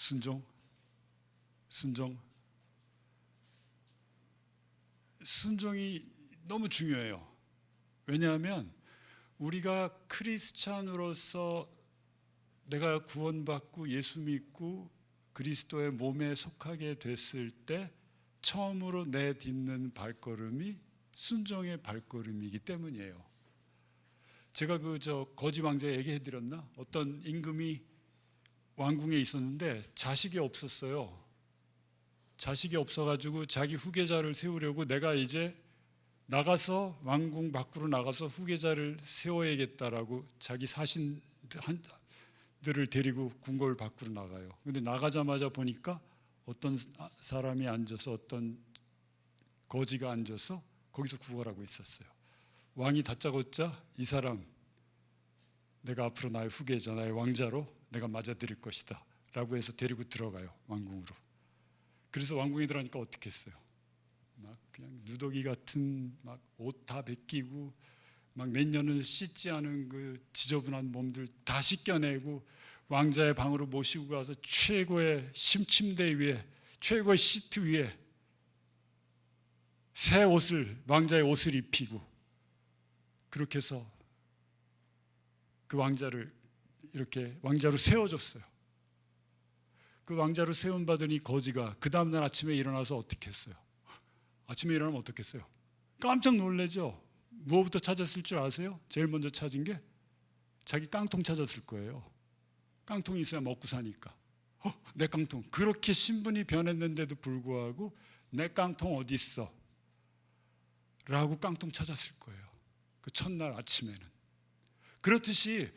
순종, 순종. 순종이 너무 중요해요. 왜냐하면 우리가 크리스찬으로서 내가 구원받고 예수 믿고 그리스도의 몸에 속하게 됐을 때 처음으로 내딛는 발걸음이 순종의 발걸음이기 때문이에요. 제가 거지 왕자 얘기해 드렸나? 어떤 임금이 왕궁에 있었는데 자식이 없었어요. 자식이 없어가지고 자기 후계자를 세우려고 내가 이제 나가서 왕궁 밖으로 나가서 후계자를 세워야겠다라고 자기 사신들을 데리고 궁궐 밖으로 나가요. 근데 나가자마자 보니까 어떤 사람이 앉아서 어떤 거지가 앉아서 거기서 구걸하고 있었어요. 왕이 다짜고짜 이 사람 내가 앞으로 나의 후계자, 나의 왕자로 내가 맞아들일 것이다 라고 해서 데리고 들어가요, 왕궁으로. 그래서 왕궁에 들어가니까 어떻게 했어요? 막 그냥 누더기 같은 막 옷 다 벗기고 막 몇 년을 씻지 않은 그 지저분한 몸들 다 씻겨내고 왕자의 방으로 모시고 가서 최고의 침대 위에, 최고의 시트 위에 새 옷을, 왕자의 옷을 입히고 그렇게 해서 그 왕자를 이렇게 왕자로 세워줬어요. 그 왕자로 세움받으니 거지가 그 다음날 아침에 일어나서 어떻게 했어요? 아침에 일어나면 어떻게 했어요? 깜짝 놀라죠. 무엇부터 찾았을 줄 아세요? 제일 먼저 찾은 게 자기 깡통 찾았을 거예요. 깡통이 있어야 먹고 사니까. 내 깡통. 그렇게 신분이 변했는데도 불구하고 내 깡통 어디 있어? 라고 깡통 찾았을 거예요. 그 첫날 아침에는. 그렇듯이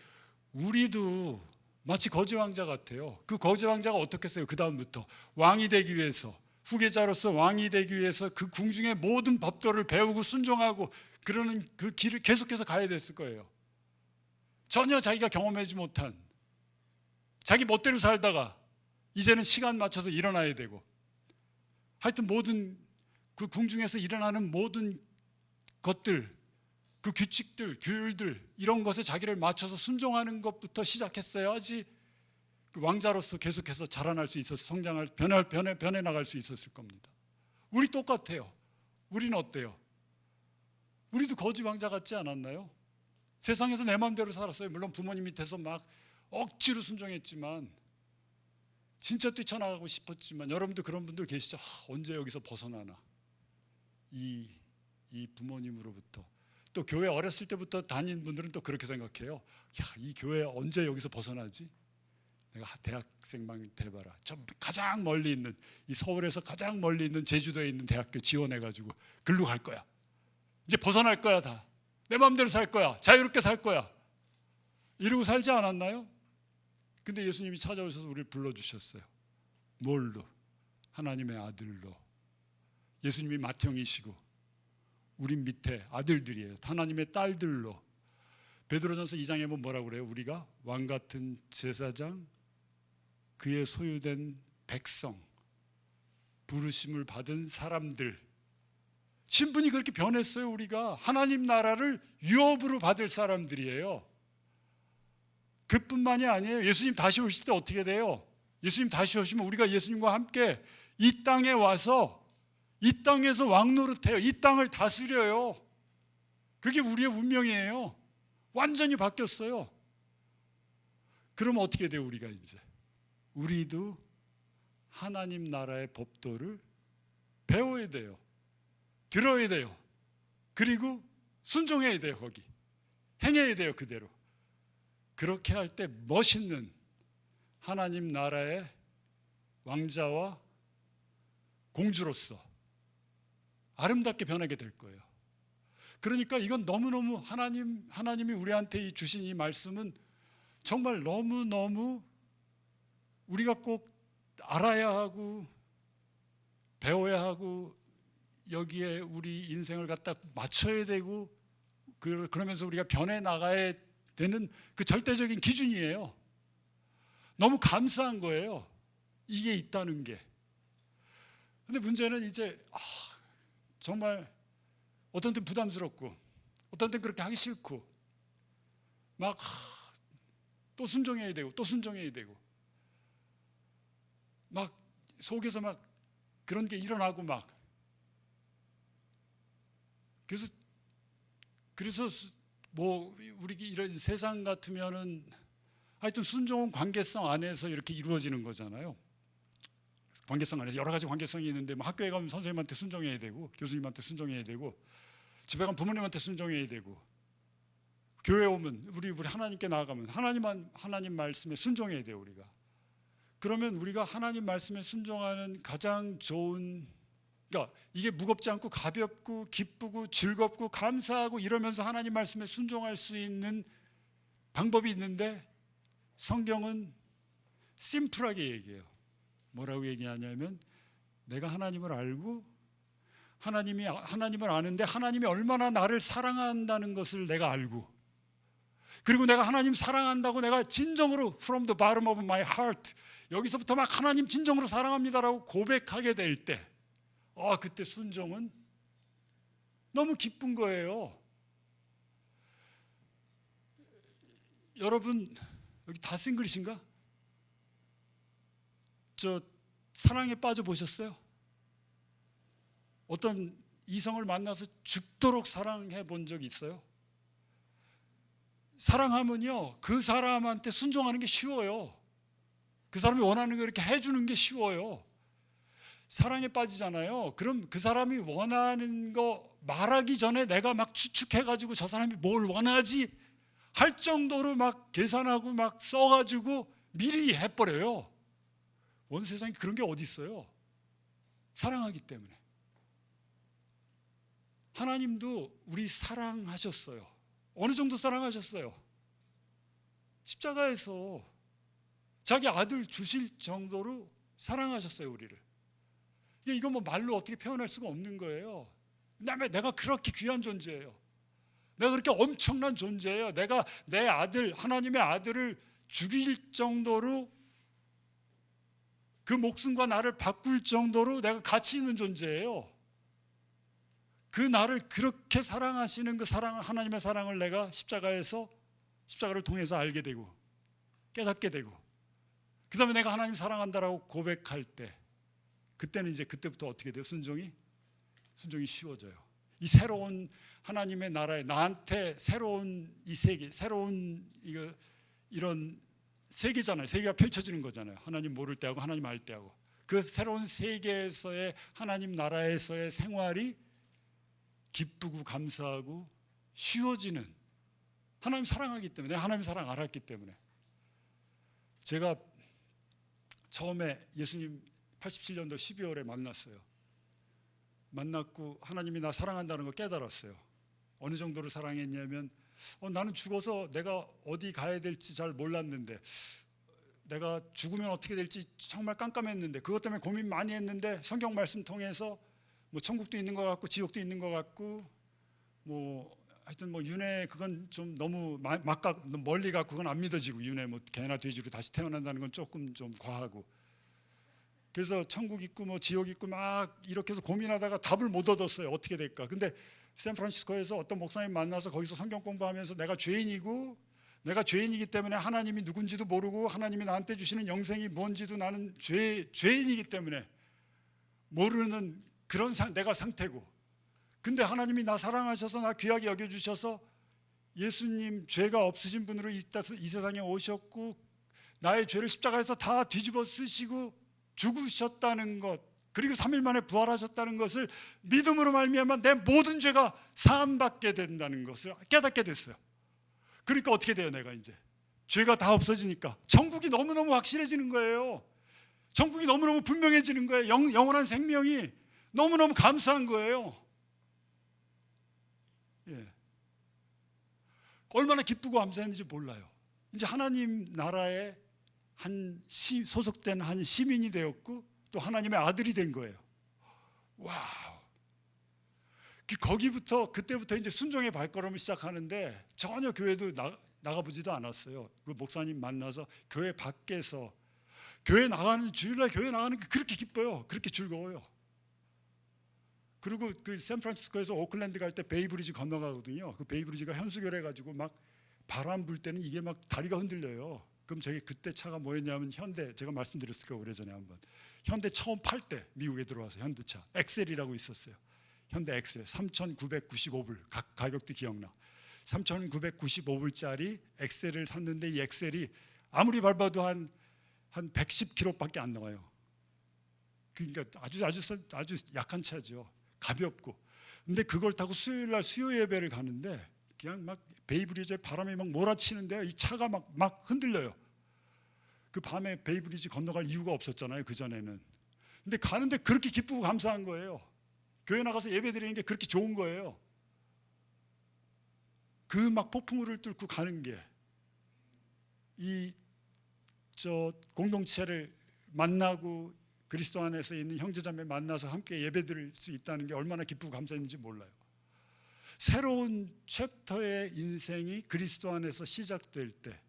우리도 마치 거지 왕자 같아요. 그 거지 왕자가 어떻게 했어요? 그 다음부터 왕이 되기 위해서, 후계자로서 왕이 되기 위해서 그 궁중의 모든 법도를 배우고 순종하고 그러는 그 길을 계속해서 가야 됐을 거예요. 전혀 자기가 경험하지 못한, 자기 멋대로 살다가 이제는 시간 맞춰서 일어나야 되고, 하여튼 모든 그 궁중에서 일어나는 모든 것들, 그 규칙들, 규율들 이런 것에 자기를 맞춰서 순종하는 것부터 시작했어야지 그 왕자로서 계속해서 자라날 수 있어서 성장할, 변해 나갈 수 있었을 겁니다. 우리 똑같아요. 우리는 어때요? 우리도 거지 왕자 같지 않았나요? 세상에서 내 마음대로 살았어요. 물론 부모님 밑에서 막 억지로 순종했지만, 진짜 뛰쳐나가고 싶었지만, 여러분도 그런 분들 계시죠? 언제 여기서 벗어나나, 이 부모님으로부터. 또 교회 어렸을 때부터 다닌 분들은 또 그렇게 생각해요. 이 교회 언제 여기서 벗어나지? 내가 대학생만 돼봐라. 저 가장 멀리 있는, 이 서울에서 가장 멀리 있는 제주도에 있는 대학교 지원해가지고 글로 갈 거야. 이제 벗어날 거야. 다 내 마음대로 살 거야. 자유롭게 살 거야. 이러고 살지 않았나요? 근데 예수님이 찾아오셔서 우리를 불러주셨어요. 뭘로? 하나님의 아들로. 예수님이 맏형이시고 우린 밑에 아들들이에요. 하나님의 딸들로. 베드로전서 2장에 보면 뭐라고 그래요? 우리가 왕같은 제사장, 그의 소유된 백성, 부르심을 받은 사람들. 신분이 그렇게 변했어요. 우리가 하나님 나라를 유업으로 받을 사람들이에요. 그뿐만이 아니에요. 예수님 다시 오실 때 어떻게 돼요? 예수님 다시 오시면 우리가 예수님과 함께 이 땅에 와서 이 땅에서 왕노릇해요. 이 땅을 다스려요. 그게 우리의 운명이에요. 완전히 바뀌었어요. 그러면 어떻게 돼요? 우리가 이제 우리도 하나님 나라의 법도를 배워야 돼요. 들어야 돼요. 그리고 순종해야 돼요. 거기 행해야 돼요. 그대로. 그렇게 할 때 멋있는 하나님 나라의 왕자와 공주로서 아름답게 변하게 될 거예요. 그러니까 이건 너무너무 하나님이 우리한테 주신 이 말씀은 정말 너무너무 우리가 꼭 알아야 하고 배워야 하고 여기에 우리 인생을 갖다 맞춰야 되고 그러면서 우리가 변해 나가야 되는 그 절대적인 기준이에요. 너무 감사한 거예요. 이게 있다는 게. 근데 문제는 이제 정말 어떤 때 부담스럽고 어떤 때 그렇게 하기 싫고 막 또 순종해야 되고 또 순종해야 되고 막 속에서 막 그런 게 일어나고 막 그래서 뭐 우리 이런 세상 같으면은 하여튼 순종은 관계성 안에서 이렇게 이루어지는 거잖아요. 관계성 안에 여러 가지 관계성이 있는데 뭐 학교에 가면 선생님한테 순종해야 되고 교수님한테 순종해야 되고 집에 가면 부모님한테 순종해야 되고 교회 오면 우리 하나님께 나아가면 하나님 말씀에 순종해야 돼요. 우리가 그러면 우리가 하나님 말씀에 순종하는 가장 좋은, 그러니까 이게 무겁지 않고 가볍고 기쁘고 즐겁고 감사하고 이러면서 하나님 말씀에 순종할 수 있는 방법이 있는데 성경은 심플하게 얘기해요. 뭐라고 얘기하냐면 내가 하나님을 알고 하나님을 아는데 하나님이 얼마나 나를 사랑한다는 것을 내가 알고, 그리고 내가 하나님 사랑한다고 내가 진정으로 from the bottom of my heart 여기서부터 막 하나님 진정으로 사랑합니다라고 고백하게 될 때 그때 순종은 너무 기쁜 거예요. 여러분 여기 다 싱글이신가? 저 사랑에 빠져 보셨어요? 어떤 이성을 만나서 죽도록 사랑해 본 적 있어요? 사랑하면요 그 사람한테 순종하는 게 쉬워요. 그 사람이 원하는 거 이렇게 해주는 게 쉬워요. 사랑에 빠지잖아요. 그럼 그 사람이 원하는 거 말하기 전에 내가 막 추측해가지고 저 사람이 뭘 원하지 할 정도로 막 계산하고 막 써가지고 미리 해버려요. 온 세상에 그런 게 어디 있어요? 사랑하기 때문에. 하나님도 우리 사랑하셨어요. 어느 정도 사랑하셨어요? 십자가에서 자기 아들 주실 정도로 사랑하셨어요, 우리를. 이거 뭐 말로 어떻게 표현할 수가 없는 거예요. 그다음에 내가 그렇게 귀한 존재예요. 내가 그렇게 엄청난 존재예요. 내가 내 아들, 하나님의 아들을 죽일 정도로 그 목숨과 나를 바꿀 정도로 내가 가치 있는 존재예요. 그 나를 그렇게 사랑하시는 그 사랑, 하나님의 사랑을 내가 십자가를 통해서 알게 되고 깨닫게 되고, 그 다음에 내가 하나님 사랑한다라고 고백할 때, 그때는 이제 그때부터 어떻게 돼요? 순종이 쉬워져요. 이 새로운 하나님의 나라에 나한테 새로운 이 세계, 새로운 이런 세계잖아요. 세계가 펼쳐지는 거잖아요. 하나님 모를 때하고 하나님 알 때하고. 그 새로운 세계에서의 하나님 나라에서의 생활이 기쁘고 감사하고 쉬워지는, 하나님 사랑하기 때문에, 하나님 사랑 알았기 때문에. 제가 처음에 예수님 87년도 12월에 만났고 하나님이 나 사랑한다는 걸 깨달았어요. 어느 정도로 사랑했냐면 나는 죽어서 내가 어디 가야 될지 잘 몰랐는데, 내가 죽으면 어떻게 될지 정말 깜깜했는데, 그것 때문에 고민 많이 했는데 성경 말씀 통해서 뭐 천국도 있는 것 같고 지옥도 있는 것 같고 뭐 하여튼 뭐 윤회 그건 좀 너무 멀리 가고 그건 안 믿어지고, 윤회 뭐 개나 돼지로 다시 태어난다는 건 조금 좀 과하고, 그래서 천국 있고 뭐 지옥 있고 막 이렇게 해서 고민하다가 답을 못 얻었어요. 어떻게 될까? 근데 샌프란시스코에서 어떤 목사님 만나서 거기서 성경 공부하면서 내가 죄인이기 때문에 하나님이 누군지도 모르고 하나님이 나한테 주시는 영생이 뭔지도 나는 죄인이기 때문에 모르는 그런 내가 상태고, 근데 하나님이 나 사랑하셔서 나 귀하게 여겨주셔서 예수님 죄가 없으신 분으로 이 세상에 오셨고 나의 죄를 십자가에서 다 뒤집어 쓰시고 죽으셨다는 것, 그리고 3일 만에 부활하셨다는 것을 믿음으로 말미암아 내 모든 죄가 사함받게 된다는 것을 깨닫게 됐어요. 그러니까 어떻게 돼요? 내가 이제 죄가 다 없어지니까 천국이 너무너무 확실해지는 거예요. 천국이 너무너무 분명해지는 거예요. 영원한 생명이 너무너무 감사한 거예요. 예. 얼마나 기쁘고 감사했는지 몰라요. 이제 하나님 나라에 소속된 한 시민이 되었고 또 하나님의 아들이 된 거예요. 와우. 그때부터 이제 순종의 발걸음을 시작하는데 전혀 교회도 나가보지도 않았어요. 그 목사님 만나서 교회 밖에서 주일날 교회 나가는 게 그렇게 기뻐요. 그렇게 즐거워요. 그리고 그 샌프란시스코에서 오클랜드 갈 때 베이브리지 건너가거든요. 그 베이브리지가 현수결해 가지고 막 바람 불 때는 이게 막 다리가 흔들려요. 그럼 저기 그때 차가 뭐였냐면 현대, 제가 말씀드렸을 거예요 오래전에 한번. 현대 처음 팔 때 미국에 들어와서 현대차 엑셀이라고 있었어요. 현대 엑셀 3,995불, 가격도 기억나. 3,995불짜리 엑셀을 샀는데 이 엑셀이 아무리 밟아도 한 110km밖에 안 나와요. 그러니까 아주 약한 차죠. 가볍고. 근데 그걸 타고 수요일 날 수요 예배를 가는데 그냥 막 베이브리지에 바람이 막 몰아치는데 이 차가 막 흔들려요. 그 밤에 베이브리지 건너갈 이유가 없었잖아요, 그 전에는. 근데 가는데 그렇게 기쁘고 감사한 거예요. 교회 나가서 예배 드리는 게 그렇게 좋은 거예요. 그 막 폭풍우를 뚫고 가는 게 이 공동체를 만나고 그리스도 안에서 있는 형제자매 만나서 함께 예배 드릴 수 있다는 게 얼마나 기쁘고 감사했는지 몰라요. 새로운 챕터의 인생이 그리스도 안에서 시작될 때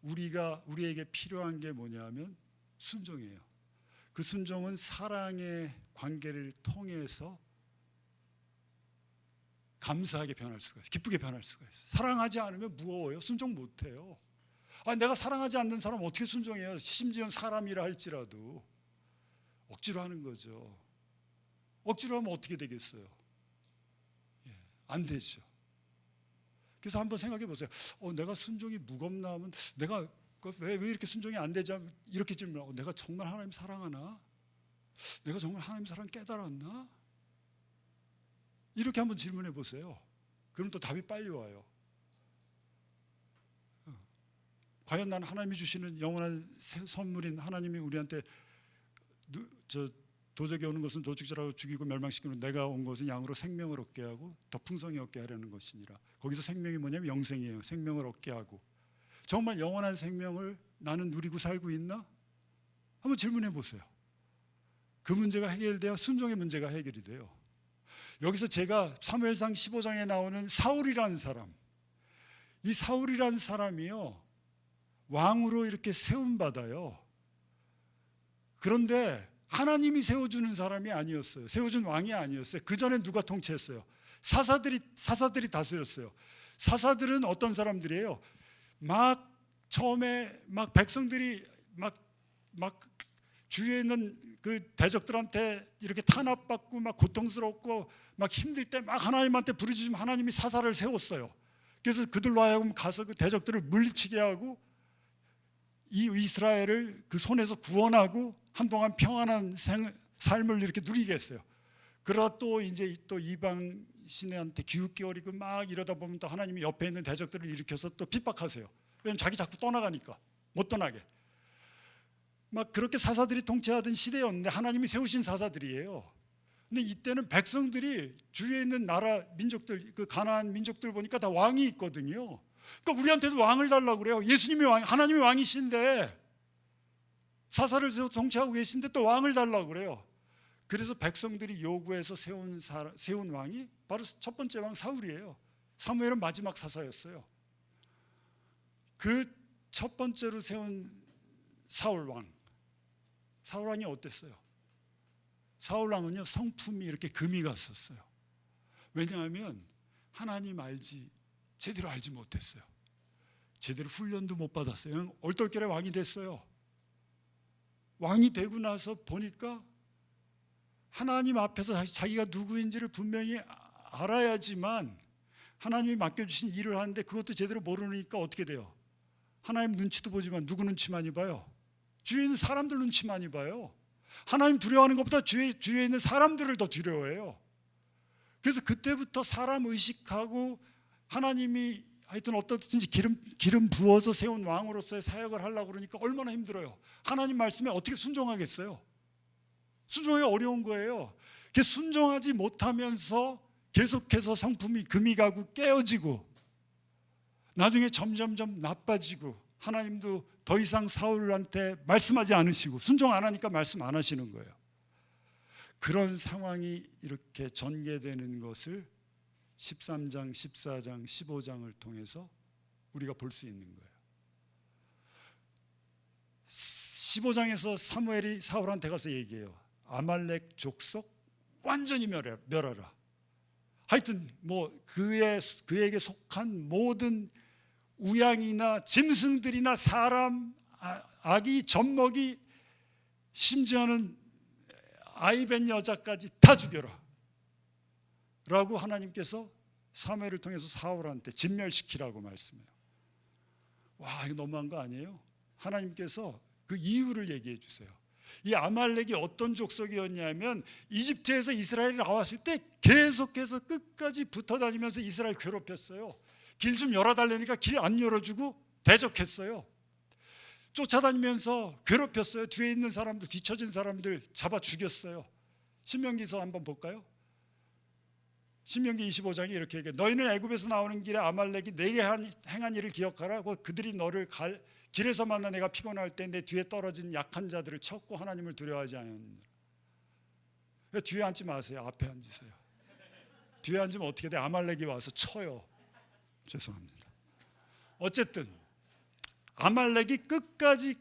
우리에게 필요한 게 뭐냐면 순종이에요. 그 순종은 사랑의 관계를 통해서 감사하게 변할 수가 있어요. 기쁘게 변할 수가 있어요. 사랑하지 않으면 무거워요. 순종 못해요. 내가 사랑하지 않는 사람 어떻게 순종해요? 심지어 사람이라 할지라도 억지로 하는 거죠. 억지로 하면 어떻게 되겠어요? 안 되죠. 그래서 한번 생각해 보세요. 내가 순종이 무겁나 하면 내가 왜 이렇게 순종이 안 되지? 이렇게 질문하고 내가 정말 하나님 사랑하나? 내가 정말 하나님 사랑 깨달았나? 이렇게 한번 질문해 보세요. 그럼 또 답이 빨리 와요. 과연 난 하나님이 주시는 영원한 선물인 하나님이 우리한테 도적이 오는 것은 도둑질하고 죽이고 멸망시키는 내가 온 것은 양으로 생명을 얻게 하고 더 풍성히 얻게 하려는 것이니라. 거기서 생명이 뭐냐면 영생이에요. 생명을 얻게 하고. 정말 영원한 생명을 나는 누리고 살고 있나? 한번 질문해 보세요. 그 문제가 해결돼야 순종의 문제가 해결이 돼요. 여기서 제가 사무엘상 15장에 나오는 사울이라는 사람, 이 사울이라는 사람이요 왕으로 이렇게 세움받아요. 그런데 하나님이 세워주는 사람이 아니었어요. 세워준 왕이 아니었어요. 그 전에 누가 통치했어요? 사사들이 다스렸어요. 사사들은 어떤 사람들이에요? 처음에 백성들이 주위에 있는 그 대적들한테 이렇게 탄압받고 고통스럽고 힘들 때 하나님한테 부르짖으면 하나님이 사사를 세웠어요. 그래서 그들로 하여금 가서 그 대적들을 물리치게 하고 이 이스라엘을 그 손에서 구원하고 한동안 평안한 삶을 이렇게 누리게 했어요. 그러다 또 이방 신한테 기웃기어리고 이러다 보면 또 하나님이 옆에 있는 대적들을 일으켜서 또 핍박하세요. 왜냐면 자기 자꾸 떠나가니까 못 떠나게. 그렇게 사사들이 통치하던 시대였는데 하나님이 세우신 사사들이에요. 근데 이때는 백성들이 주위에 있는 나라 민족들, 그 가나안 민족들 보니까 다 왕이 있거든요. 그러니까 우리한테도 왕을 달라고 그래요. 예수님이 하나님이 왕이신데 사사를 세워 통치하고 계신데 또 왕을 달라고 그래요. 그래서 백성들이 요구해서 세운 왕이 바로 첫 번째 왕 사울이에요. 사무엘은 마지막 사사였어요. 그 첫 번째로 세운 사울 왕이 어땠어요? 사울 왕은요 성품이 이렇게 금이 갔었어요. 왜냐하면 하나님 제대로 알지 못했어요. 제대로 훈련도 못 받았어요. 그냥 얼떨결에 왕이 됐어요. 왕이 되고 나서 보니까 하나님 앞에서 자기가 누구인지를 분명히 알아야지만 하나님이 맡겨주신 일을 하는데 그것도 제대로 모르니까 어떻게 돼요? 하나님 눈치도 보지만 누구 눈치 많이 봐요? 주위에 있는 사람들 눈치 많이 봐요. 하나님 두려워하는 것보다 주위에 있는 사람들을 더 두려워해요. 그래서 그때부터 사람 의식하고 하나님이 하여튼 어떻든지 기름 부어서 세운 왕으로서의 사역을 하려고 그러니까 얼마나 힘들어요. 하나님 말씀에 어떻게 순종하겠어요? 순종하기 어려운 거예요. 순종하지 못하면서 계속해서 성품이 금이 가고 깨어지고 나중에 점점점 나빠지고 하나님도 더 이상 사울한테 말씀하지 않으시고 순종 안 하니까 말씀 안 하시는 거예요. 그런 상황이 이렇게 전개되는 것을 13장, 14장, 15장을 통해서 우리가 볼 수 있는 거예요. 15장에서 사무엘이 사울한테 가서 얘기해요. 아말렉 족속 완전히 멸하라. 하여튼 그에게 속한 모든 우양이나 짐승들이나 사람, 아기, 젖먹이, 심지어는 아이 뵌 여자까지 다 죽여라 라고 하나님께서 사무엘을 통해서 사울한테 진멸시키라고 말씀해요. 와, 이거 너무한 거 아니에요? 하나님께서 그 이유를 얘기해 주세요. 이 아말렉이 어떤 족속이었냐면 이집트에서 이스라엘이 나왔을 때 계속해서 끝까지 붙어 다니면서 이스라엘 괴롭혔어요. 길 좀 열어달라니까 길 안 열어주고 대적했어요. 쫓아다니면서 괴롭혔어요. 뒤에 있는 사람들, 뒤처진 사람들 잡아 죽였어요. 신명기서 한번 볼까요? 신명기 25장에 이렇게 얘기해요. 너희는 애굽에서 나오는 길에 아말렉이 내게 행한 일을 기억하라. 그들이 너를 길에서 만나 내가 피곤할 때 내 뒤에 떨어진 약한 자들을 쳤고 하나님을 두려워하지 않았느니라. 뒤에 앉지 마세요. 앞에 앉으세요. 뒤에 앉으면 어떻게 돼? 아말렉이 와서 쳐요. 죄송합니다. 어쨌든 아말렉이 끝까지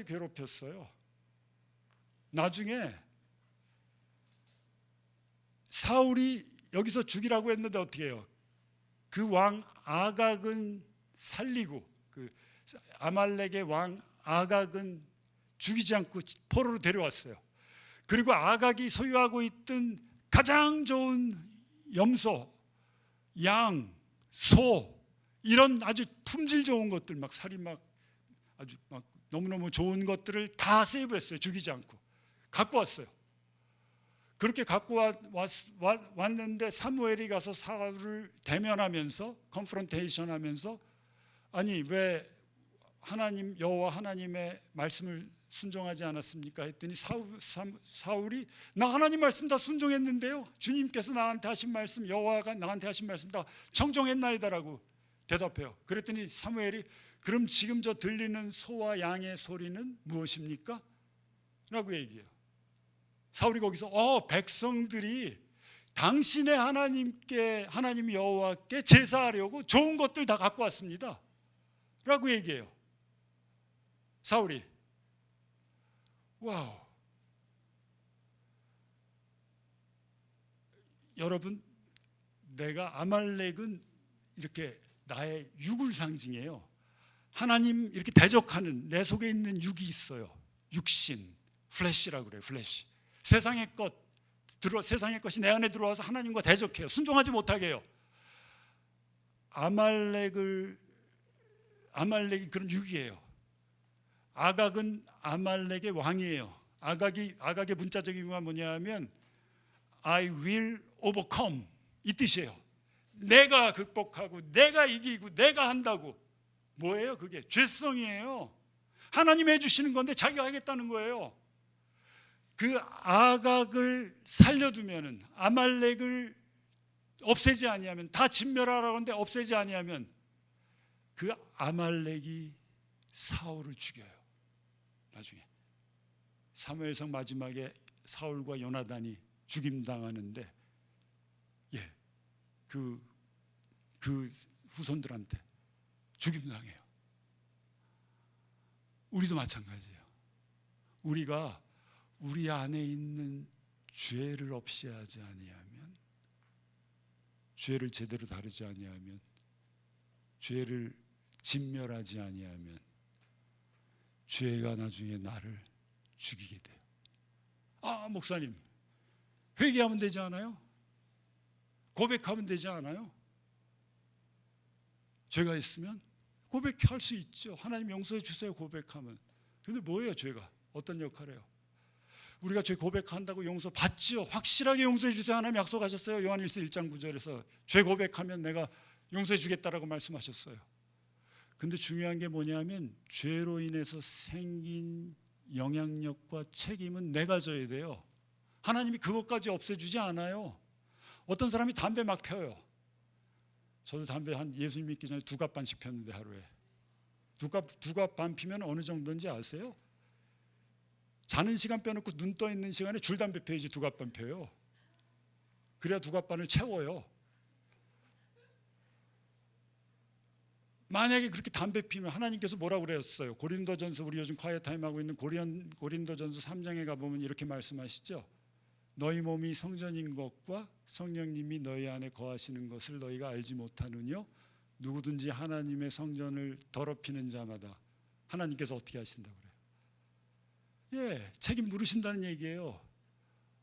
괴롭혔어요. 나중에 사울이 여기서 죽이라고 했는데 어떻게 해요? 그 왕 아각은 살리고 그 아말렉의 왕 아각은 죽이지 않고 포로로 데려왔어요. 그리고 아각이 소유하고 있던 가장 좋은 염소, 양, 소 이런 아주 품질 좋은 것들 막 살이 막 아주 막 너무너무 좋은 것들을 다 세이브했어요. 죽이지 않고 갖고 왔어요. 그렇게 갖고 왔는데 사무엘이 가서 사울을 대면하면서 컨프런테이션 하면서 아니 왜 하나님 여호와 하나님의 말씀을 순종하지 않았습니까? 했더니 사울이 나 하나님 말씀 다 순종했는데요. 주님께서 나한테 하신 말씀 여호와가 나한테 하신 말씀 다 청종했나이다라고 대답해요. 그랬더니 사무엘이 그럼 지금 저 들리는 소와 양의 소리는 무엇입니까? 라고 얘기해요. 사울이 거기서 백성들이 당신의 하나님 여호와께 제사하려고 좋은 것들 다 갖고 왔습니다 라고 얘기해요. 사울이 와우. 여러분, 내가 아말렉은 이렇게 나의 육을 상징해요. 하나님 이렇게 대적하는 내 속에 있는 육이 있어요. 육신, 플래시라고 그래요. 플래시. 세상의 것이 내 안에 들어와서 하나님과 대적해요. 순종하지 못하게 해요. 아말렉이 그런 육이에요. 아각은 아말렉의 왕이에요. 아각의 문자적인 의미가 뭐냐면 I will overcome 이 뜻이에요. 내가 극복하고 내가 이기고 내가 한다고. 뭐예요? 그게 죄성이에요. 하나님이 해주시는 건데 자기가 하겠다는 거예요. 그 아각을 살려두면은 아말렉을 없애지 아니하면 다 진멸하라고 하는데 없애지 아니하면 그 아말렉이 사울을 죽여요. 나중에 사무엘상 마지막에 사울과 요나단이 죽임당하는데 그 후손들한테 죽임당해요. 우리도 마찬가지예요. 우리가 우리 안에 있는 죄를 없애하지 아니하면, 죄를 제대로 다루지 아니하면, 죄를 진멸하지 아니하면 죄가 나중에 나를 죽이게 돼요. 목사님 회개하면 되지 않아요? 고백하면 되지 않아요? 죄가 있으면 고백할 수 있죠. 하나님 용서해 주세요 고백하면. 근데 뭐예요 죄가? 어떤 역할을 해요? 우리가 죄 고백한다고 용서 받지요. 확실하게 용서해 주세요 하나님 약속하셨어요. 요한일서 1장 9절에서 죄 고백하면 내가 용서해 주겠다라고 말씀하셨어요. 근데 중요한 게 뭐냐면 죄로 인해서 생긴 영향력과 책임은 내가 져야 돼요. 하나님이 그것까지 없애주지 않아요. 어떤 사람이 담배 막 펴요. 저도 담배 한 예수님 믿기 전에 2갑 반씩 폈는데 하루에 2갑 반 피면 어느 정도인지 아세요? 자는 시간 빼놓고 눈 떠 있는 시간에 줄담배 펴야지 2갑 반 펴요. 그래야 2갑 반을 채워요. 만약에 그렇게 담배 피면 하나님께서 뭐라고 그랬어요? 고린도전서, 우리 요즘 콰이어 타임 하고 있는 고린도전서 3장에 가보면 이렇게 말씀하시죠. 너희 몸이 성전인 것과 성령님이 너희 안에 거하시는 것을 너희가 알지 못하느뇨? 누구든지 하나님의 성전을 더럽히는 자마다 하나님께서 어떻게 하신다고 그래요? 예, 책임 물으신다는 얘기예요.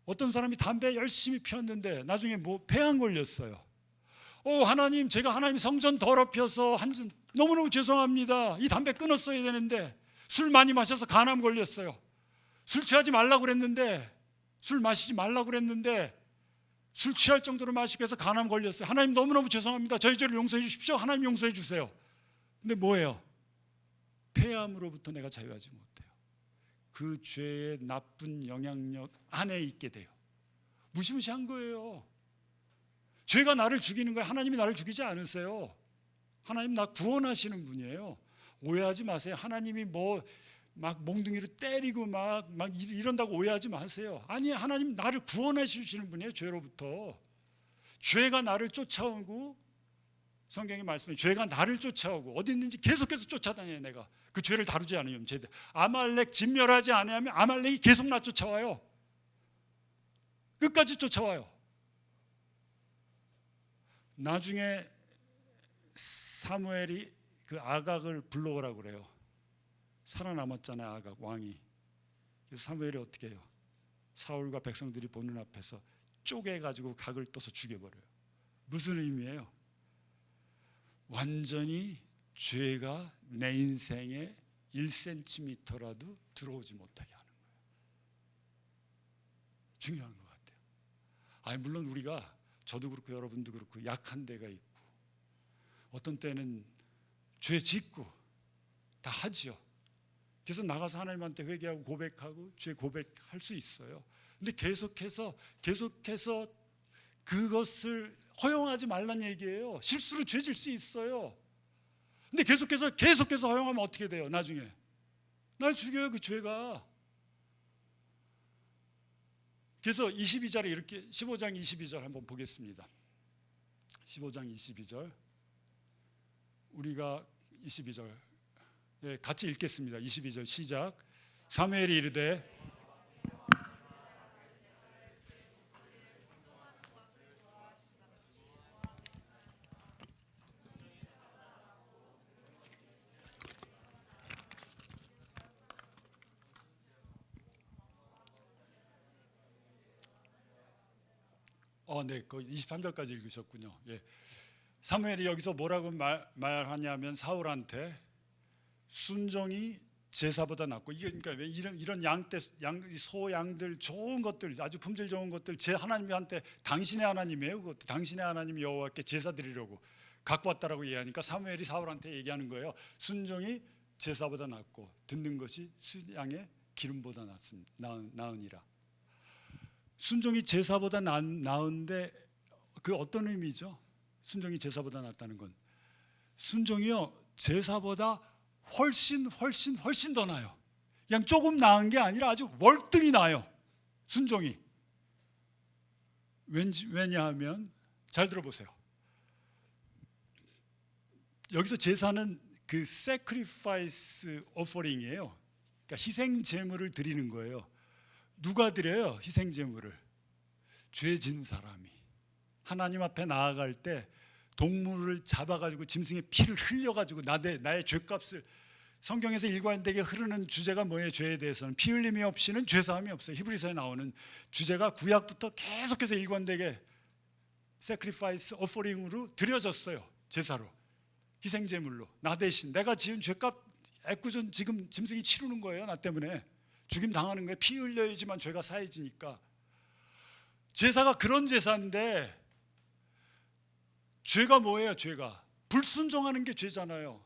어떤 사람이 담배 열심히 피웠는데 나중에 폐암 걸렸어요. 하나님, 제가 하나님 성전 더럽혀서 너무너무 죄송합니다. 이 담배 끊었어야 되는데 술 많이 마셔서 간암 걸렸어요. 술 취하지 말라고 그랬는데, 술 마시지 말라고 그랬는데 술 취할 정도로 마시고 해서 간암 걸렸어요. 하나님 너무너무 죄송합니다. 저희 죄를 용서해 주십시오. 하나님 용서해 주세요. 근데 뭐예요? 폐암으로부터 내가 자유하지 못해요. 그 죄의 나쁜 영향력 안에 있게 돼요. 무시무시한 거예요. 죄가 나를 죽이는 거예요. 하나님이 나를 죽이지 않으세요. 하나님 나 구원하시는 분이에요. 오해하지 마세요. 하나님이 막 몽둥이로 때리고 막 이런다고 오해하지 마세요. 아니, 하나님 나를 구원해 주시는 분이에요. 죄로부터. 죄가 나를 쫓아오고, 성경의 말씀에 죄가 나를 쫓아오고 어디 있는지 계속해서 쫓아다녀요. 내가 그 죄를 다루지 않으면 아말렉 진멸하지 않으면 아말렉이 계속 나 쫓아와요. 끝까지 쫓아와요. 나중에 사무엘이 그 아각을 불러오라고 그래요. 살아남았잖아요, 아각 왕이. 그래서 사무엘이 어떻게 해요? 사울과 백성들이 보는 앞에서 쪼개가지고 각을 떠서 죽여버려요. 무슨 의미예요? 완전히 죄가 내 인생에 1cm라도 들어오지 못하게 하는 거예요. 중요한 것 같아요. 물론 우리가, 저도 그렇고 여러분도 그렇고 약한 데가 있고 어떤 때는 죄 짓고 다 하지요. 그래서 나가서 하나님한테 회개하고 고백하고 죄 고백할 수 있어요. 근데 계속해서 그것을 허용하지 말란 얘기예요. 실수로 죄 질 수 있어요. 근데 계속해서 허용하면 어떻게 돼요? 나중에 날 죽여요, 그 죄가. 그래서 22절에 이렇게, 15장 22절 한번 보겠습니다. 15장 22절, 우리가 22절 같이 읽겠습니다. 22절 시작. 사무엘이 이르되 네, 그 23절까지 읽으셨군요. 예. 사무엘이 여기서 뭐라고 말하냐면 사울한테 순종이 제사보다 낫고, 이게 그러니까 왜 이런 소 양들 좋은 것들, 아주 품질 좋은 것들 하나님한테, 당신의 하나님이에요. 그것도 당신의 하나님 여호와께 제사 드리려고 갖고 왔다라고 얘기하니까 사무엘이 사울한테 얘기하는 거예요. 순종이 제사보다 낫고 듣는 것이 수양의 기름보다 나으니라. 순종이 제사보다 나은데 그 어떤 의미죠? 순종이 제사보다 낫다는 건, 순종이요 제사보다 훨씬 더 나아요. 그냥 조금 나은 게 아니라 아주 월등히 나아요, 순종이. 왜냐하면 잘 들어보세요. 여기서 제사는 그 sacrifice offering이에요. 그러니까 희생 제물을 드리는 거예요. 누가 드려요? 희생 제물을? 죄 진 사람이 하나님 앞에 나아갈 때 동물을 잡아가지고 짐승의 피를 흘려가지고 나의 죄값을, 성경에서 일관되게 흐르는 주제가 뭐예요? 죄에 대해서는 피 흘림이 없이는 죄사함이 없어요. 히브리서에 나오는 주제가 구약부터 계속해서 일관되게 sacrifice offering으로 드려졌어요. 제사로, 희생제물로. 나 대신 내가 지은 죄값 애꿎은 지금 짐승이 치르는 거예요. 나 때문에 죽임 당하는 거예요. 피 흘려야지만 죄가 사해지니까. 제사가 그런 제사인데, 죄가 뭐예요? 죄가 불순종하는 게 죄잖아요.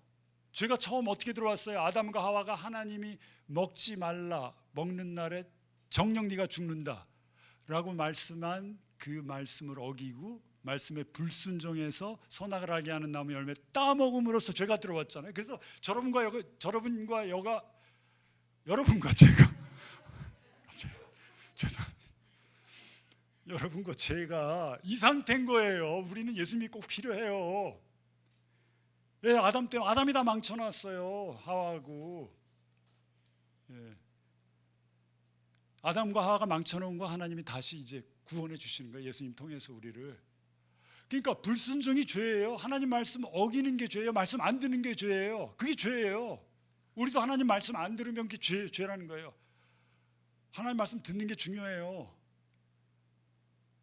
죄가 처음 어떻게 들어왔어요? 아담과 하와가 하나님이 먹지 말라, 먹는 날에 정녕 네가 죽는다 라고 말씀한 그 말씀을 어기고 말씀에 불순종해서 선악을 하는 나무 열매 따먹음으로써 죄가 들어왔잖아요. 그래서 여러분과 제가 죄송합니다. 여러분과 제가 이 상태인 거예요. 우리는 예수님이 꼭 필요해요. 예, 아담 때문에, 아담이 다 망쳐놨어요, 하와하고. 예. 아담과 하와가 망쳐놓은 거 하나님이 다시 이제 구원해 주시는 거예요, 예수님 통해서 우리를. 그러니까 불순종이 죄예요. 하나님 말씀 어기는 게 죄예요. 말씀 안 듣는 게 죄예요. 그게 죄예요. 우리도 하나님 말씀 안 들으면 그게 죄라는 거예요. 하나님 말씀 듣는 게 중요해요.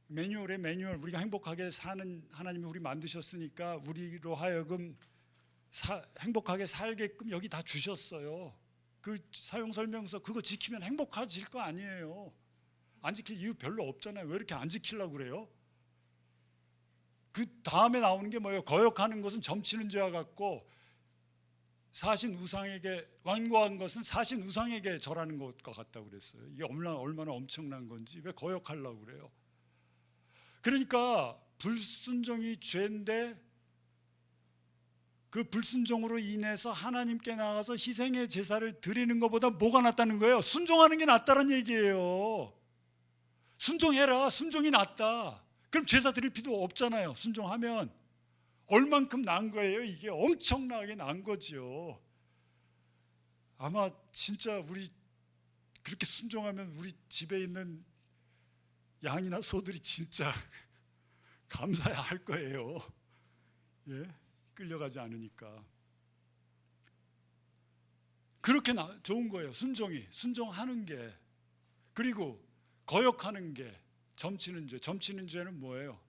매뉴얼에 매뉴얼. 우리가 행복하게 사는 하나님이 우리 만드셨으니까 우리로 하여금 행복하게 살게끔 여기 다 주셨어요. 그 사용설명서 그거 지키면 행복해질 거 아니에요. 안 지킬 이유 별로 없잖아요. 왜 이렇게 안 지키려고 그래요? 그 다음에 나오는 게 뭐예요? 거역하는 것은 점치는 죄와 같고 사신 우상에게 완고한 것은 사신 우상에게 절하는 것과 같다고 그랬어요. 이게 얼마나 엄청난 건지 왜 거역하려고 그래요? 그러니까 불순종이 죄인데 그 불순종으로 인해서 하나님께 나가서 희생의 제사를 드리는 것보다 뭐가 낫다는 거예요? 순종하는 게 낫다는 얘기예요. 순종해라. 순종이 낫다. 그럼 제사 드릴 필요 없잖아요. 순종하면 얼만큼 난 거예요? 이게 엄청나게 난 거죠. 아마 진짜 우리 그렇게 순종하면 우리 집에 있는 양이나 소들이 진짜 감사해야 할 거예요. 예? 끌려가지 않으니까. 그렇게 좋은 거예요. 순종하는 게. 그리고 거역하는 게 점치는 죄. 점치는 죄는 뭐예요?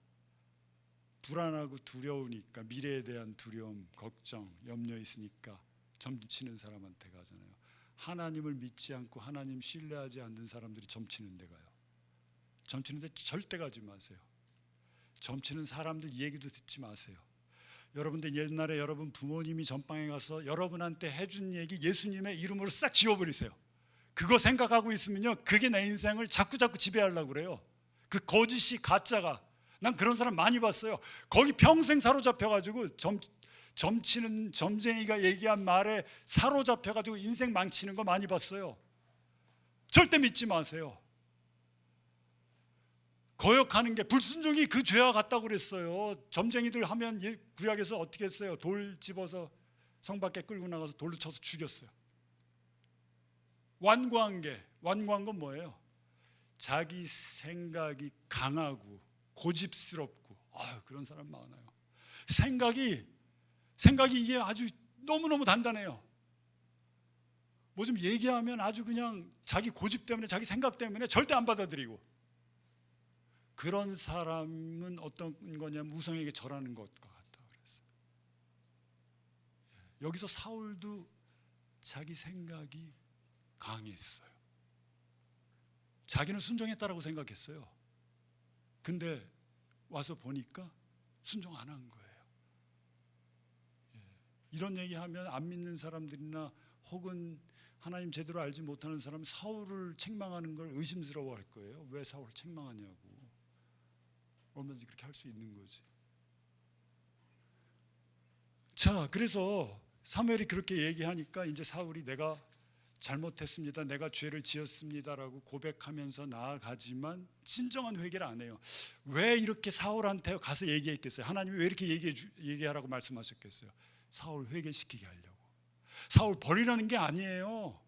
불안하고 두려우니까, 미래에 대한 두려움, 걱정, 염려 있으니까 점치는 사람한테 가잖아요. 하나님을 믿지 않고 하나님 신뢰하지 않는 사람들이 점치는 데 가요. 점치는 데 절대 가지 마세요. 점치는 사람들 얘기도 듣지 마세요. 여러분들 옛날에 여러분 부모님이 전방에 가서 여러분한테 해준 얘기 예수님의 이름으로 싹 지워버리세요. 그거 생각하고 있으면요, 그게 내 인생을 자꾸 지배하려고 그래요. 그 거짓이 가짜가. 난 그런 사람 많이 봤어요. 거기 평생 사로잡혀가지고 점치는 점쟁이가 얘기한 말에 사로잡혀가지고 인생 망치는 거 많이 봤어요. 절대 믿지 마세요. 거역하는 게, 불순종이 그 죄와 같다고 그랬어요. 점쟁이들 하면 구약에서 어떻게 했어요? 돌 집어서 성 밖에 끌고 나가서 돌로 쳐서 죽였어요. 완고한 건 뭐예요? 자기 생각이 강하고 고집스럽고, 그런 사람 많아요. 생각이 이게 아주 너무너무 단단해요. 뭐 좀 얘기하면 아주 그냥 자기 고집 때문에, 자기 생각 때문에 절대 안 받아들이고, 그런 사람은 어떤 거냐면 우상에게 절하는 것과 같다 그랬어요. 여기서 사울도 자기 생각이 강했어요. 자기는 순종했다라고 생각했어요. 근데 와서 보니까 순종 안 한 거예요. 이런 얘기하면 안 믿는 사람들이나 혹은 하나님 제대로 알지 못하는 사람은 사울을 책망하는 걸 의심스러워할 거예요. 왜 사울을 책망하냐고. 얼마든지 그렇게 할 수 있는 거지. 자, 그래서 사무엘이 그렇게 얘기하니까 이제 사울이 내가 잘못했습니다, 내가 죄를 지었습니다라고 고백하면서 나아가지만 진정한 회개를 안 해요. 왜 이렇게 사울한테 가서 얘기했겠어요? 하나님이 왜 이렇게 얘기하라고 말씀하셨겠어요? 사울 회개시키게 하려고. 사울 버리라는 게 아니에요.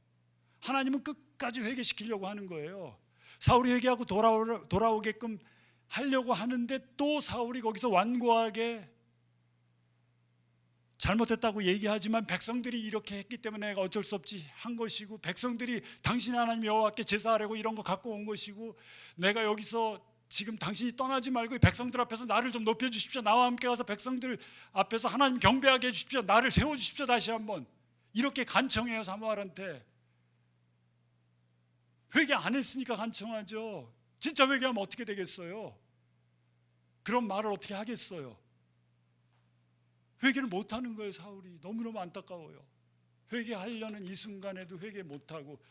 하나님은 끝까지 회개시키려고 하는 거예요. 사울이 회개하고 돌아오게끔 하려고 하는데 또 사울이 거기서 완고하게 잘못했다고 얘기하지만 백성들이 이렇게 했기 때문에 내가 어쩔 수 없이 한 것이고, 백성들이 당신 하나님 여호와께 제사하려고 이런 거 갖고 온 것이고, 내가 여기서 지금 당신이 떠나지 말고 백성들 앞에서 나를 좀 높여주십시오, 나와 함께 가서 백성들 앞에서 하나님 경배하게 해주십시오, 나를 세워주십시오, 다시 한번 이렇게 간청해요. 사무엘한테. 회개 안 했으니까 간청하죠. 진짜 회개하면 어떻게 되겠어요? 그런 말을 어떻게 하겠어요? 회개를 못하는 거예요. 사울이. 너무너무 안타까워요. 회개하려는 이 순간에도 회개 못하고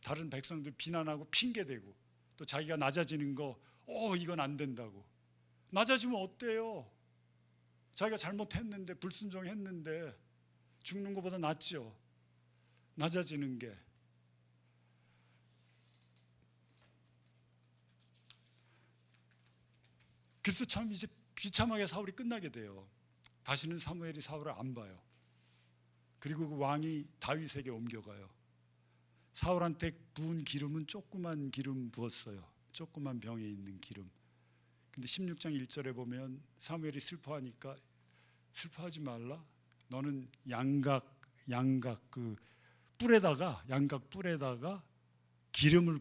다른 백성들 비난하고 핑계대고, 또 자기가 낮아지는 거 이건 안 된다고. 낮아지면 어때요? 자기가 잘못했는데, 불순종했는데 죽는 것보다 낫죠, 낮아지는 게. 그래서 참 이제 비참하게 사울이 끝나게 돼요. 다시는 사무엘이 사울을 안 봐요. 그리고 그 왕이 다윗에게 옮겨가요. 사울한테 부은 기름은 조그만 기름 부었어요. 조그만 병에 있는 기름. 근데 16장 1절에 보면 사무엘이 슬퍼하니까 슬퍼하지 말라. 너는 양각 그 뿔에다가 양각 뿔에다가 기름을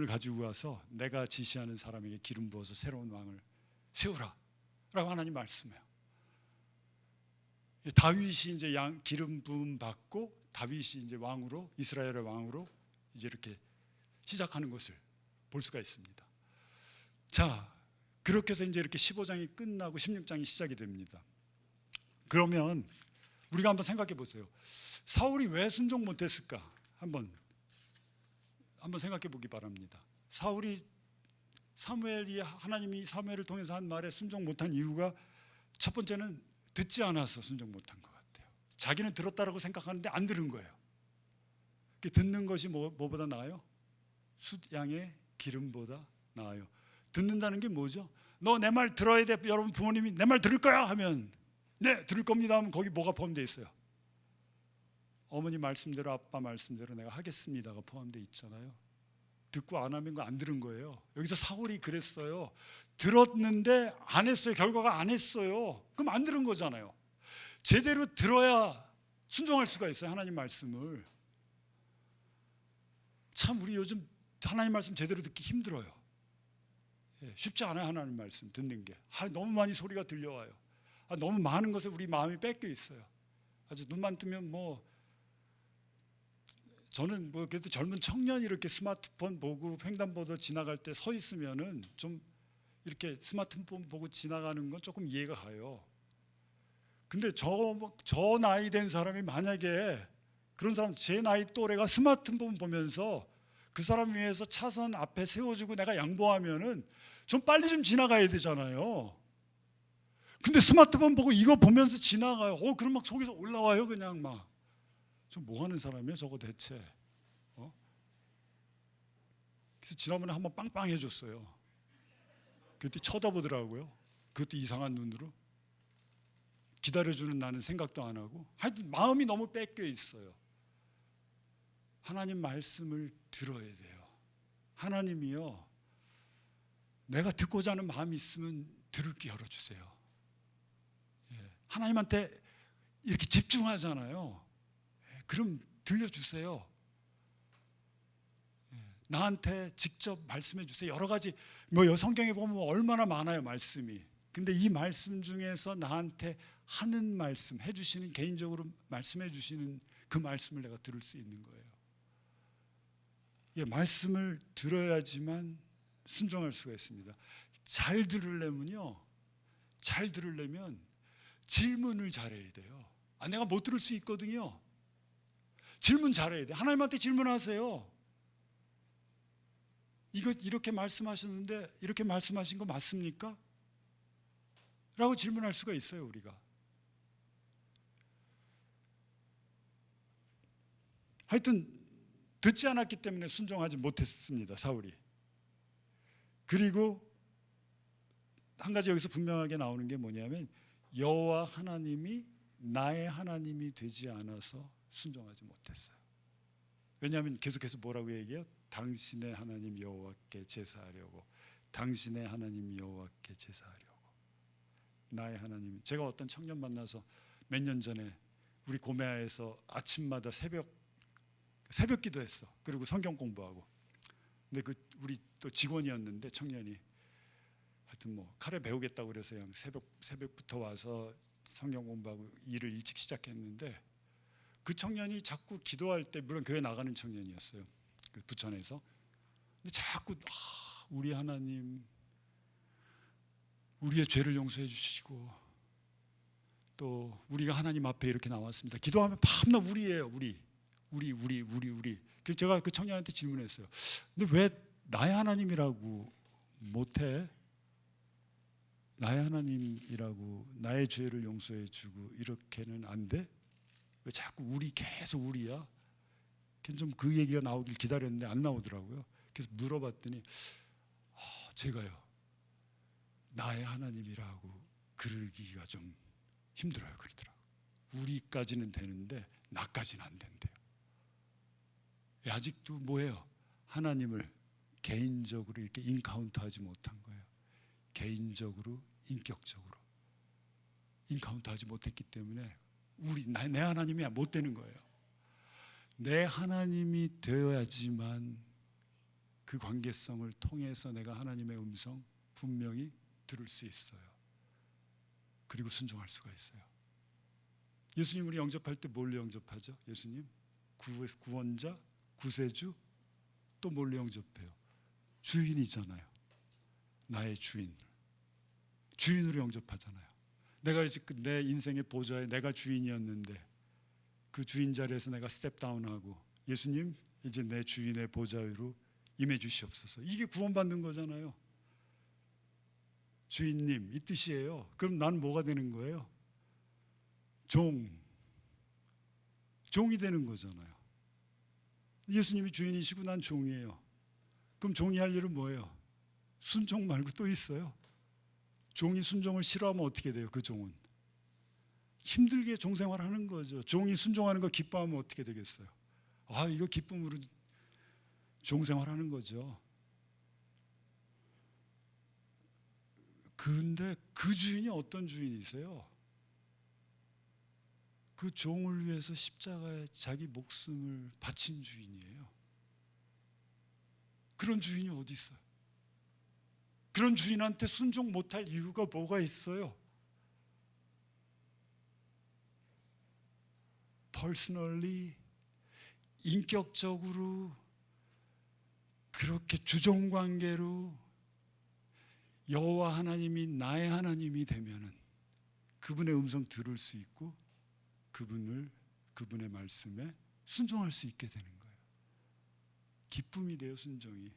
가지고 와서 내가 지시하는 사람에게 기름 부어서 새로운 왕을 세우라라고 하나님 말씀해요. 다윗이 이제 기름 부음 받고 다윗이 이제 왕으로 이스라엘의 왕으로 이제 이렇게 시작하는 것을 볼 수가 있습니다. 자, 그렇게 해서 이제 이렇게 15장이 끝나고 16장이 시작이 됩니다. 그러면 우리가 한번 생각해 보세요. 사울이 왜 순종 못했을까? 한번 생각해 보기 바랍니다. 하나님이 사무엘을 통해서 한 말에 순종 못한 이유가 첫 번째는 듣지 않아서 순종 못한 것 같아요. 자기는 들었다라고 생각하는데 안 들은 거예요. 듣는 것이 뭐보다 나아요? 숫양의 기름보다 나아요. 듣는다는 게 뭐죠? 너 내 말 들어야 돼. 여러분 부모님이 내 말 들을 거야 하면 네 들을 겁니다 하면 거기 뭐가 포함되어 있어요? 어머니 말씀대로 아빠 말씀대로 내가 하겠습니다가 포함되어 있잖아요. 듣고 안 하면 안 들은 거예요. 여기서 사울이 그랬어요. 들었는데 안 했어요. 결과가 안 했어요. 그럼 안 들은 거잖아요. 제대로 들어야 순종할 수가 있어요. 하나님 말씀을. 참 우리 요즘 하나님 말씀 제대로 듣기 힘들어요. 쉽지 않아요. 하나님 말씀 듣는 게. 너무 많이 소리가 들려와요. 너무 많은 것에 우리 마음이 뺏겨 있어요. 아주 눈만 뜨면 저는 그래도 젊은 청년이 이렇게 스마트폰 보고 횡단보도 지나갈 때 서 있으면은 좀 이렇게 스마트폰 보고 지나가는 건 조금 이해가 가요. 근데 저 나이 된 사람이 만약에 그런 사람 제 나이 또래가 스마트폰 보면서 그 사람 위해서 차선 앞에 세워주고 내가 양보하면은 좀 빨리 좀 지나가야 되잖아요. 근데 스마트폰 보고 이거 보면서 지나가요. 그럼 막 속에서 올라와요. 그냥 막. 저 뭐 하는 사람이야 저거 대체? 그래서 지난번에 한번 빵빵 해줬어요. 그때 쳐다보더라고요. 그것도 이상한 눈으로. 기다려주는 나는 생각도 안 하고. 하여튼 마음이 너무 뺏겨 있어요. 하나님 말씀을 들어야 돼요. 하나님이요, 내가 듣고자 하는 마음이 있으면 들을 귀 열어주세요. 하나님한테 이렇게 집중하잖아요. 그럼 들려주세요. 나한테 직접 말씀해 주세요. 여러 가지 성경에 보면 얼마나 많아요 말씀이. 근데 이 말씀 중에서 나한테 하는 말씀 해주시는, 개인적으로 말씀해 주시는 그 말씀을 내가 들을 수 있는 거예요. 말씀을 들어야지만 순종할 수가 있습니다. 잘 들으려면 질문을 잘해야 돼요. 내가 못 들을 수 있거든요. 질문 잘해야 돼. 하나님한테 질문하세요. 이렇게 말씀하셨는데 이렇게 말씀하신 거 맞습니까? 라고 질문할 수가 있어요. 우리가. 하여튼 듣지 않았기 때문에 순종하지 못했습니다. 사울이. 그리고 한 가지 여기서 분명하게 나오는 게 뭐냐면 여호와 하나님이 나의 하나님이 되지 않아서 순종하지 못했어요. 왜냐하면 계속해서 뭐라고 얘기해요? 당신의 하나님 여호와께 제사하려고, 당신의 하나님 여호와께 제사하려고. 나의 하나님. 제가 어떤 청년 만나서 몇 년 전에 우리 고메아에서 아침마다 새벽 기도했어. 그리고 성경 공부하고. 근데 우리 또 직원이었는데 청년이 하여튼 카레 배우겠다고 그래서 그냥 새벽부터 와서 성경 공부하고 일을 일찍 시작했는데, 그 청년이 자꾸 기도할 때, 물론 교회 나가는 청년이었어요. 그 부천에서. 근데 자꾸 우리 하나님, 우리의 죄를 용서해 주시고, 또 우리가 하나님 앞에 이렇게 나왔습니다. 기도하면 밤낮 우리예요. 우리. 그래서 제가 그 청년한테 질문했어요. 근데 왜 나의 하나님이라고 못해? 나의 하나님이라고 나의 죄를 용서해 주고 이렇게는 안 돼? 왜 자꾸 계속 우리야? 좀 그 얘기가 나오길 기다렸는데 안 나오더라고요. 그래서 물어봤더니 제가요, 나의 하나님이라고 그러기가 좀 힘들어요. 그러더라고요. 우리까지는 되는데 나까지는 안 된대요. 아직도 뭐예요? 하나님을 개인적으로 이렇게 인카운트하지 못한 거예요. 개인적으로, 인격적으로 인카운트하지 못했기 때문에 내 하나님이 못 되는 거예요. 내 하나님이 되어야지만 그 관계성을 통해서 내가 하나님의 음성 분명히 들을 수 있어요. 그리고 순종할 수가 있어요. 예수님을 영접할 때 뭘 영접하죠? 예수님 구원자, 구세주, 또 뭘 영접해요? 주인이잖아요. 나의 주인으로 영접하잖아요. 내가 이제 내 인생의 보좌에 내가 주인이었는데 그 주인 자리에서 내가 스텝다운하고 예수님 이제 내 주인의 보좌 위로 임해 주시옵소서. 이게 구원받는 거잖아요. 주인님 이 뜻이에요. 그럼 난 뭐가 되는 거예요? 종이 되는 거잖아요. 예수님이 주인이시고 난 종이에요. 그럼 종이 할 일은 뭐예요? 순종 말고 또 있어요? 종이 순종을 싫어하면 어떻게 돼요? 그 종은 힘들게 종생활하는 거죠. 종이 순종하는 거 기뻐하면 어떻게 되겠어요? 이거 기쁨으로 종생활하는 거죠. 근데 그 주인이 어떤 주인이세요? 그 종을 위해서 십자가에 자기 목숨을 바친 주인이에요. 그런 주인이 어디 있어요? 그런 주인한테 순종 못할 이유가 뭐가 있어요? personally, 인격적으로 그렇게 주종관계로 여호와 하나님이 나의 하나님이 되면은 그분의 음성 들을 수 있고 그분의 말씀에 순종할 수 있게 되는 거예요. 기쁨이 돼요, 순종이.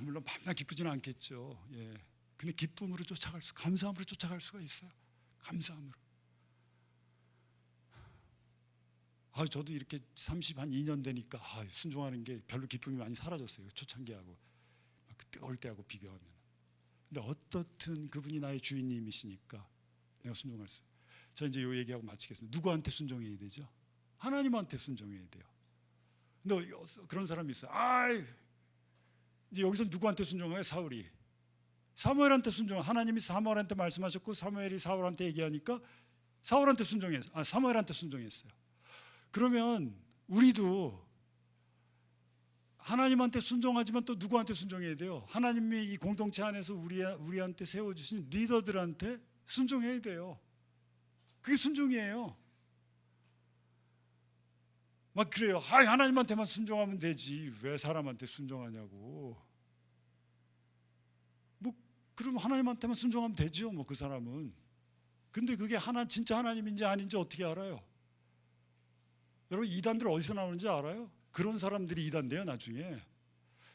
물론 밤낮 기쁘지는 않겠죠. 예. 근데 기쁨으로 감사함으로 쫓아갈 수가 있어요. 감사함으로. 저도 이렇게 32년 되니까 순종하는 게 별로 기쁨이 많이 사라졌어요. 초창기하고 뜨거울 때하고 비교하면. 근데 어떻든 그분이 나의 주인님이시니까 내가 순종할 수. 저 이제 이 얘기하고 마치겠습니다. 누구한테 순종해야 되죠? 하나님한테 순종해야 돼요. 근데 그런 사람이 있어요. 이제 여기서 누구한테 순종해요? 사무엘한테 순종. 하나님이 사무엘한테 말씀하셨고 사무엘이 사울한테 얘기하니까 사무엘한테 순종했어요. 그러면 우리도 하나님한테 순종하지만 또 누구한테 순종해야 돼요? 하나님이 이 공동체 안에서 우리한테 세워주신 리더들한테 순종해야 돼요. 그게 순종이에요. 막 그래요. 하나님한테만 순종하면 되지 왜 사람한테 순종하냐고. 그럼 하나님한테만 순종하면 되죠. 그 사람은. 근데 그게 진짜 하나님인지 아닌지 어떻게 알아요? 여러분 이단들 어디서 나오는지 알아요? 그런 사람들이 이단돼요. 나중에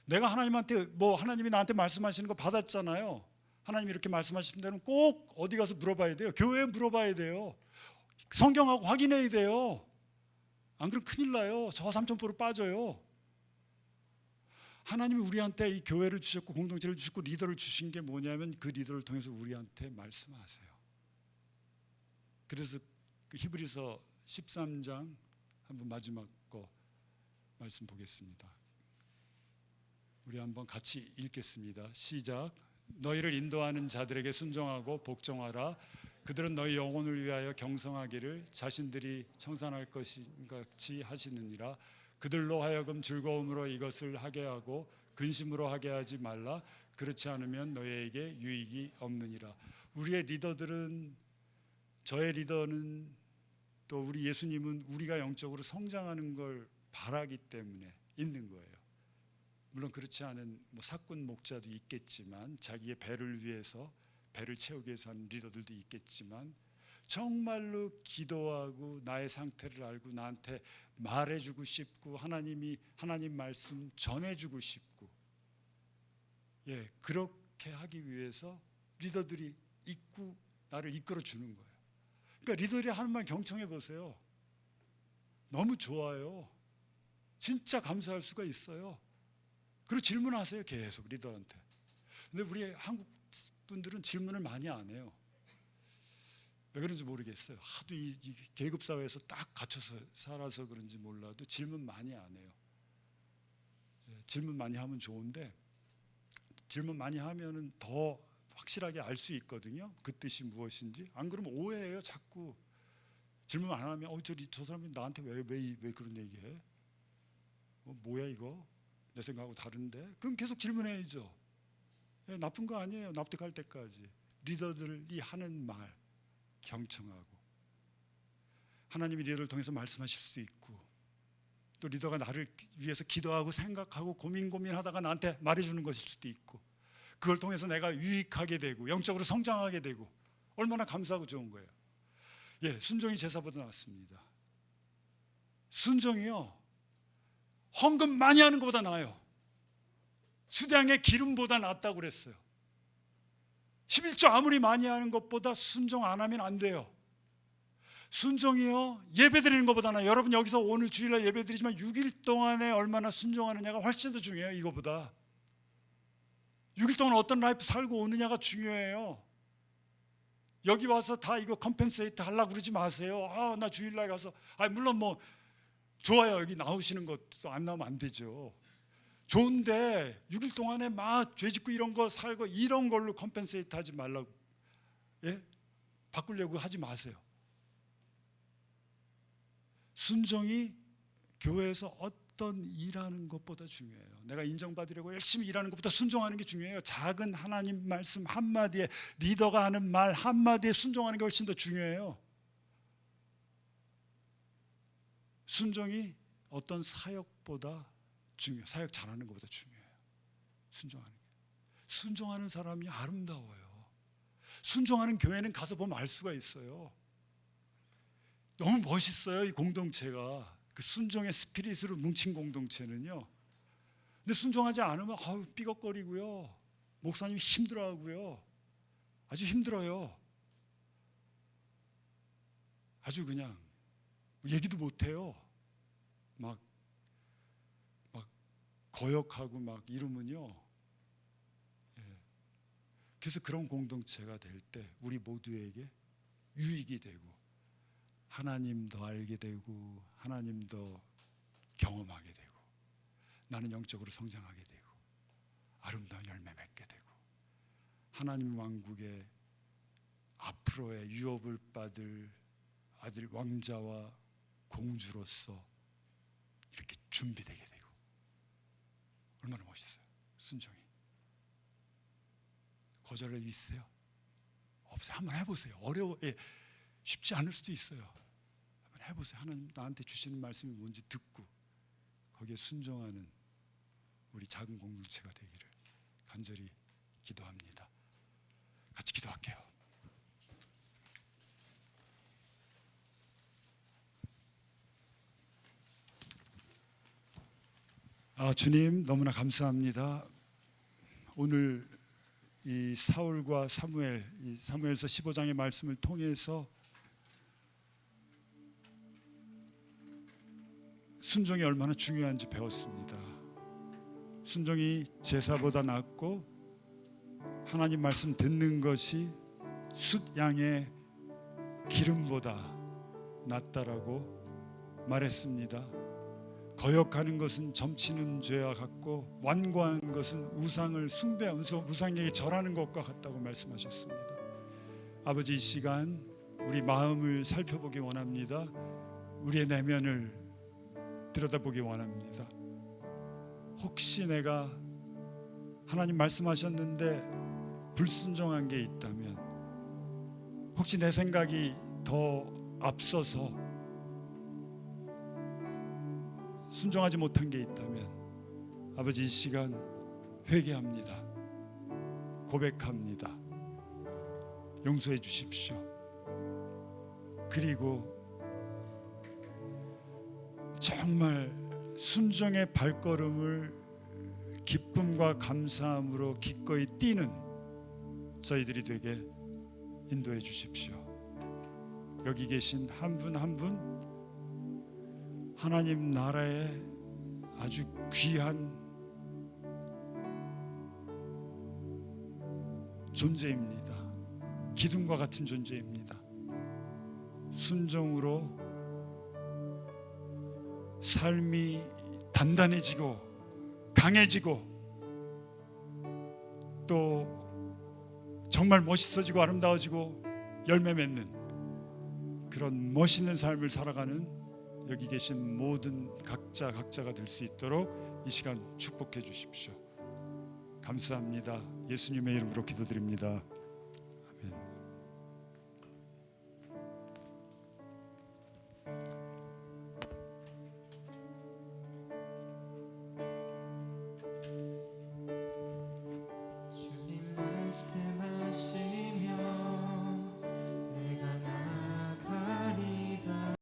내가 하나님이 나한테 말씀하시는 거 받았잖아요. 하나님이 이렇게 말씀하시는 데는 꼭 어디 가서 물어봐야 돼요. 교회에 물어봐야 돼요. 성경하고 확인해야 돼요. 안 그러면 큰일 나요. 저 삼천포로 빠져요. 하나님이 우리한테 이 교회를 주셨고 공동체를 주셨고 리더를 주신 게 뭐냐면 그 리더를 통해서 우리한테 말씀하세요. 그래서 그 히브리서 13장 한번 마지막 거 말씀 보겠습니다. 우리 한번 같이 읽겠습니다. 시작. 너희를 인도하는 자들에게 순종하고 복종하라. 그들은 너희 영혼을 위하여 경성하기를 자신들이 청산할 것인 같이 하시느니라. 그들로 하여금 즐거움으로 이것을 하게 하고 근심으로 하게 하지 말라. 그렇지 않으면 너희에게 유익이 없느니라. 우리의 리더들은, 저의 리더는, 또 우리 예수님은 우리가 영적으로 성장하는 걸 바라기 때문에 있는 거예요. 물론 그렇지 않은 사꾼 목자도 있겠지만, 자기의 배를 위해서, 배를 채우기 위해서 하는 리더들도 있겠지만, 정말로 기도하고 나의 상태를 알고 나한테 말해주고 싶고 하나님 말씀 전해주고 싶고, 그렇게 하기 위해서 리더들이 있고 나를 이끌어 주는 거예요. 그러니까 리더들이 하는 말 경청해 보세요. 너무 좋아요. 진짜 감사할 수가 있어요. 그리고 질문하세요. 계속 리더한테. 근데 우리 한국 분들은 질문을 많이 안 해요. 왜 그런지 모르겠어요. 하도 이 계급 사회에서 딱 갇혀서 살아서 그런지 몰라도 질문 많이 안 해요. 질문 많이 하면 좋은데 질문 많이 하면은 더 확실하게 알 수 있거든요. 그 뜻이 무엇인지. 안 그러면 오해해요. 자꾸 질문 안 하면 저 사람이 나한테 왜 그런 얘기해? 뭐야 이거? 내 생각하고 다른데? 그럼 계속 질문해야죠. 나쁜 거 아니에요. 납득할 때까지. 리더들이 하는 말 경청하고, 하나님이 리더를 통해서 말씀하실 수 있고, 또 리더가 나를 위해서 기도하고 생각하고 고민하다가 나한테 말해주는 것일 수도 있고, 그걸 통해서 내가 유익하게 되고 영적으로 성장하게 되고, 얼마나 감사하고 좋은 거예요. 순종이 제사보다 낫습니다. 순종이요, 헌금 많이 하는 것보다 나아요. 수량의 기름보다 낫다고 그랬어요. 11조 아무리 많이 하는 것보다 순종 안 하면 안 돼요. 순종이요, 예배 드리는 것보다 나아요. 여러분 여기서 오늘 주일날 예배 드리지만 6일 동안에 얼마나 순종하느냐가 훨씬 더 중요해요. 이거보다 6일 동안 어떤 라이프 살고 오느냐가 중요해요. 여기 와서 다 이거 컴펜세이트 하려고 그러지 마세요. 나 주일날 가서, 물론 뭐 좋아요. 여기 나오시는 것도 안 나오면 안 되죠. 좋은데 6일 동안에 막 죄짓고 이런 거 살고 이런 걸로 컴펜세이트 하지 말라고, 바꾸려고 하지 마세요. 순종이 교회에서 어떤 일하는 것보다 중요해요. 내가 인정받으려고 열심히 일하는 것보다 순종하는 게 중요해요. 작은 하나님 말씀 한마디에, 리더가 하는 말 한마디에 순종하는 게 훨씬 더 중요해요. 순종이 어떤 사역보다 중요해요. 사역 잘하는 것보다 중요해요. 순종하는 사람이 아름다워요. 순종하는 교회는 가서 보면 알 수가 있어요. 너무 멋있어요. 이 공동체가 그 순종의 스피릿으로 뭉친 공동체는요. 근데 순종하지 않으면 삐걱거리고요, 목사님이 힘들어하고요, 아주 힘들어요. 아주 그냥 얘기도 못해요. 막 거역하고 막 이러면요. 그래서 그런 공동체가 될 때 우리 모두에게 유익이 되고, 하나님 더 알게 되고, 하나님 더 경험하게 되고, 나는 영적으로 성장하게 되고, 아름다운 열매 맺게 되고, 하나님 왕국의 앞으로의 유업을 받을 아들 왕자와 공주로서 이렇게 준비되게 되고, 얼마나 멋있어요. 순종이. 거절할 일 있어요? 없어요. 한번 해보세요. 쉽지 않을 수도 있어요. 한번 해보세요. 하나님 나한테 주시는 말씀이 뭔지 듣고 거기에 순종하는 우리 작은 공동체가 되기를 간절히 기도합니다. 같이 기도할게요. 주님, 너무나 감사합니다. 오늘 이 사울과 사무엘, 이 사무엘서 15장의 말씀을 통해서 순종이 얼마나 중요한지 배웠습니다. 순종이 제사보다 낫고 하나님 말씀 듣는 것이 숫양의 기름보다 낫다라고 말했습니다. 거역하는 것은 점치는 죄와 같고 완고한 것은 우상을 숭배하는, 우상에게 절하는 것과 같다고 말씀하셨습니다. 아버지, 이 시간 우리 마음을 살펴보기 원합니다. 우리의 내면을 들여다보기 원합니다. 혹시 내가 하나님 말씀하셨는데 불순종한 게 있다면, 혹시 내 생각이 더 앞서서 순종하지 못한 게 있다면, 아버지 이 시간 회개합니다. 고백합니다. 용서해 주십시오. 그리고 정말 순종의 발걸음을 기쁨과 감사함으로 기꺼이 뛰는 저희들이 되게 인도해 주십시오. 여기 계신 한 분 한 분 하나님 나라의 아주 귀한 존재입니다. 기둥과 같은 존재입니다. 순종으로 삶이 단단해지고 강해지고 또 정말 멋있어지고 아름다워지고 열매 맺는 그런 멋있는 삶을 살아가는 여기 계신 모든 각자가 될 수 있도록 이 시간 축복해 주십시오. 감사합니다. 예수님의 이름으로 기도드립니다.